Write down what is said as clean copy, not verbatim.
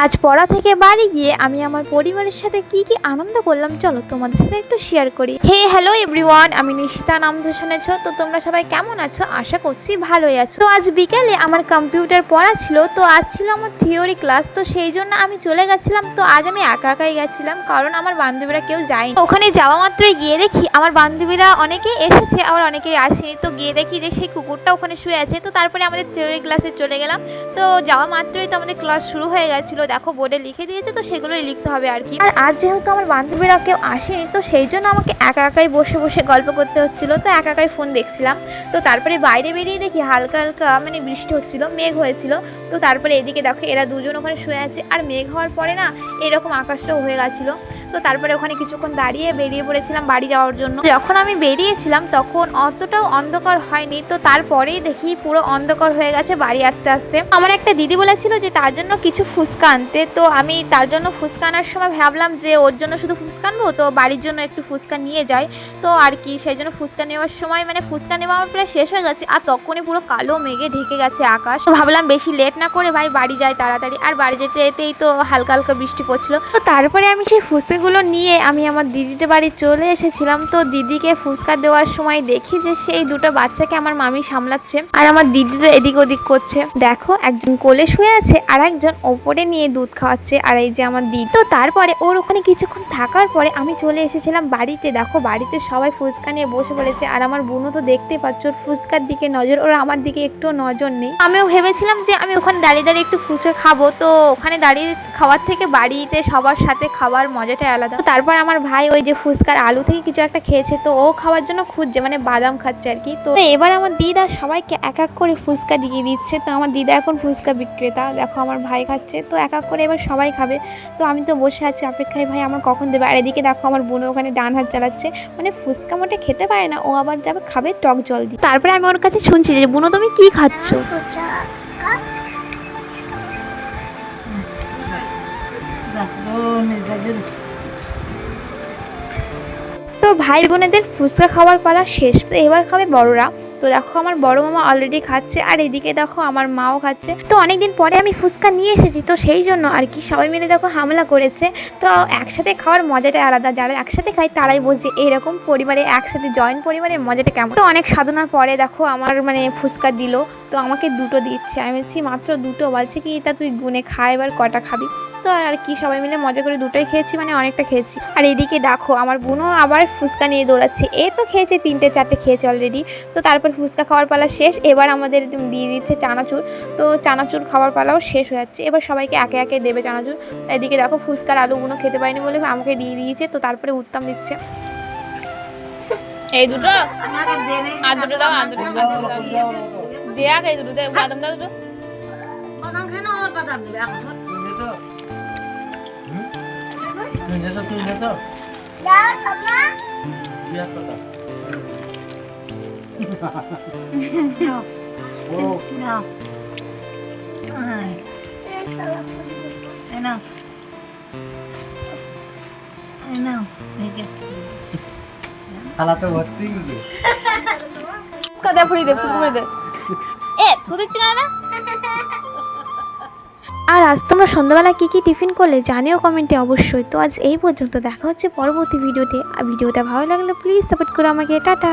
আজ পড়া থেকে বাড়ি গিয়ে আমি আমার পরিবারের সাথে কি কি আনন্দ করলাম চলো তোমাদের সাথে একটু শেয়ার করি। হ্যালো এভরিওয়ান, আমি নিশিতা, নাম তো শুনেছো। তো তোমরা সবাই কেমন আছো? আশা করছি ভালোই আছো। তো আজ বিকেলে আমার কম্পিউটার পড়া ছিল, তো আজ ছিল আমার থিওরি ক্লাস, তো সেই জন্য আমি চলে গেছিলাম। তো আজ আমি একা একাই গেছিলাম, কারণ আমার বান্ধবীরা কেউ যায়নি। ওখানে যাওয়া মাত্রই গিয়ে দেখি আমার বান্ধবীরা অনেকেই এসেছে, আবার অনেকেই আসেনি। তো গিয়ে দেখি যে সেই কুকুরটা ওখানে শুয়ে আছে। তো তারপরে আমাদের থিওরি ক্লাসে চলে গেলাম। তো যাওয়া মাত্রই তো আমাদের ক্লাস শুরু হয়ে গেছিলো, দেখো বোর্ডে লিখে দিয়েছে, তো সেগুলোই লিখতে হবে আর কি। আর আজ যেহেতু আমার বান্ধবীরা কেউ আসেনি, তো সেই জন্য আমাকে একা একাই বসে বসে গল্প করতে হচ্ছিলো। তো একা একাই ফোন দেখছিলাম। তো তারপরে বাইরে বেরিয়ে দেখি হালকা হালকা মানে বৃষ্টি হচ্ছিলো, মেঘ হয়েছিল। তো তারপরে এদিকে দেখো এরা দুজন ওখানে শুয়ে আছে, আর মেঘ হওয়ার পরে না এরকম আকাশটাও হয়ে গেছিলো। তো তারপরে ওখানে কিছুক্ষণ দাঁড়িয়ে বেরিয়ে পড়েছিলাম বাড়ি যাওয়ার জন্য। যখন আমি বেরিয়েছিলাম তখন অতটাও অন্ধকার হয়নি, তো তারপরেই দেখি পুরো অন্ধকার হয়ে গেছে বাড়ি আসতে আসতে। আমার একটা দিদি বলেছিল যে তার জন্য কিছু ফুচকা আনতে, তো আমি তার জন্য ফুচকা আনার সময় ভাবলাম যে ওর জন্য শুধু ফুচকা আনবো, তো বাড়ির জন্য একটু ফুচকা নিয়ে যাই। তো আর কি সেই জন্য ফুচকা নেওয়ার সময় মানে ফুচকা নেওয়া আমার প্রায় শেষ হয়ে গেছে, আর তখনই পুরো কালো মেঘে ঢেকে গেছে আকাশ। তো ভাবলাম বেশি লেট না করে ভাই বাড়ি যাই তাড়াতাড়ি। আর বাড়ি যেতে যেতেই তো হালকা হালকা বৃষ্টি পড়ছিল। তো তারপরে আমি সেই ফুচকাগুলো নিয়ে আমি আমার দিদিদের বাড়ি চলে এসেছিলাম। তো দিদিকে ফুচকা দেওয়ার সময় দেখি যে সেই দুটো বাচ্চাকে আমার মামি সামলাচ্ছে, আর আমার দিদি তো এদিক ওদিক করছে। দেখো একজন কোলে শুয়ে আছে আর একজন ওপরে নিয়ে দুধ খাওয়াচ্ছে, আর এই যে আমার দিদি। তো তারপরে ওর ওখানে কিছুক্ষণ থাকার পরে আমি চলে এসেছিলাম বাড়িতে। দেখো বাড়িতে সবাই ফুচকা নিয়ে বসে পড়েছে, আর আমার বোনও তো দেখতে পাচ্ছ ওর ফুচকার দিকে নজর, ওর আমার দিকে একটু নজর নেই। আমিও ভেবেছিলাম যে আমি ওখানে দাঁড়িয়ে দাঁড়িয়ে একটু ফুচকা খাবো, তো ওখানে দাঁড়িয়ে খাওয়ার থেকে বাড়িতে সবার সাথে খাওয়ার মজাটাই আলাদা। তো তারপর আমার ভাই ওই যে ফুচকার আলু থেকে কিছু একটা খেয়েছে, তো ও খাওয়ার জন্য খুঁজছে, মানে বাদাম খাচ্ছে আর কি। তো এবার আমার দিদা সবাইকে এক এক করে ফুচকা দিয়ে দিচ্ছে। তো আমার দিদা এখন ফুচকা বিক্রেতা, দেখো আমার ভাই খাচ্ছে, তো এক এক করে এবার সবাই খাবে। তো আমি তো বসে আছি অপেক্ষায়, ভাই আমার কখন দেবে। আর এদিকে দেখো আমার বোন ওখানে ডান হাত চালাচ্ছে, মানে ফুচকা মোটে খেতে পারে না, ও আবার যাবে খাবে টক জল দিয়ে। তারপরে আমি ওর কাছে শুনছি যে বোনো তুমি কি খাচ্ছ? তো ভাই বোনেদের ফুচকা খাওয়ার পালা শেষ, তো এবার খাবে বড়রা। তো দেখো আমার বড় মামা অলরেডি খাচ্ছে, আর এদিকে দেখো আমার মাও খাচ্ছে। তো অনেকদিন পরে আমি ফুচকা নিয়ে এসেছি, তো সেই জন্য আর কি সবাই মিলে দেখো হামলা করেছে। তো একসাথে খাওয়ার মজাটাই আলাদা, যারা একসাথে খায় তারাই বলছে এইরকম পরিবারে একসাথে জয়েন্ট পরিবারের মজাটা কেমন। তো অনেক সাধনার পরে দেখো আমার মানে ফুচকা দিল, তো আমাকে দুটো দিচ্ছে। আমি বলছি মাত্র দুটো, বলছে কি এটা তুই গুনে খা, এবার কটা খাবি। তো আর কি সবাই মিলে মজা করে দুটোই খেয়েছি, মানে অনেকটা খেয়েছি। আর এদিকে দেখো আমার বোনও আবার ফুচকা নিয়ে দৌড়াচ্ছে, এ তো খেয়েছে 3টে 4টে খেয়েছে অলরেডি। তো তারপর ফুচকা খাওয়ার পালা শেষ, এবার আমাদের দিয়ে দিচ্ছে চানাচুর। তো চানাচুর খাওয়ার পালাও শেষ হয়ে যাচ্ছে, এবার সবাইকে একে একে দেবে চানাচুর। এদিকে দেখো ফুচকার আলুগুলো খেতে পারিনি বলে আমাকে দিয়ে দিয়েছে। তো তারপরে উত্তম দিচ্ছে এই দুটো, আর দুটো দাও, আর দুটো দেয়া, এই দুটো দে, বাদাম দাও দুটো। বাদাম খেয়ে না, আমার বাদাম দেবে এখন। তুই যেত দাও সামনা বিয়ার কথা ও না এই শালা এই না এই না এই কে শালা তো ভর্তি গেছে কাদা ফুড়ি দে, ফুসকুড়ি দে, এ তুই দিচ্ছিস না। আর আজ তোমরা সন্ধ্যাবেলা কী কী টিফিন করলে জানিও কমেন্টে অবশ্যই। তো আজ এই পর্যন্ত, দেখা হচ্ছে পরবর্তী ভিডিওতে। আর ভিডিওটা ভালো লাগলে প্লিজ সাপোর্ট করো আমাকে। টাটা।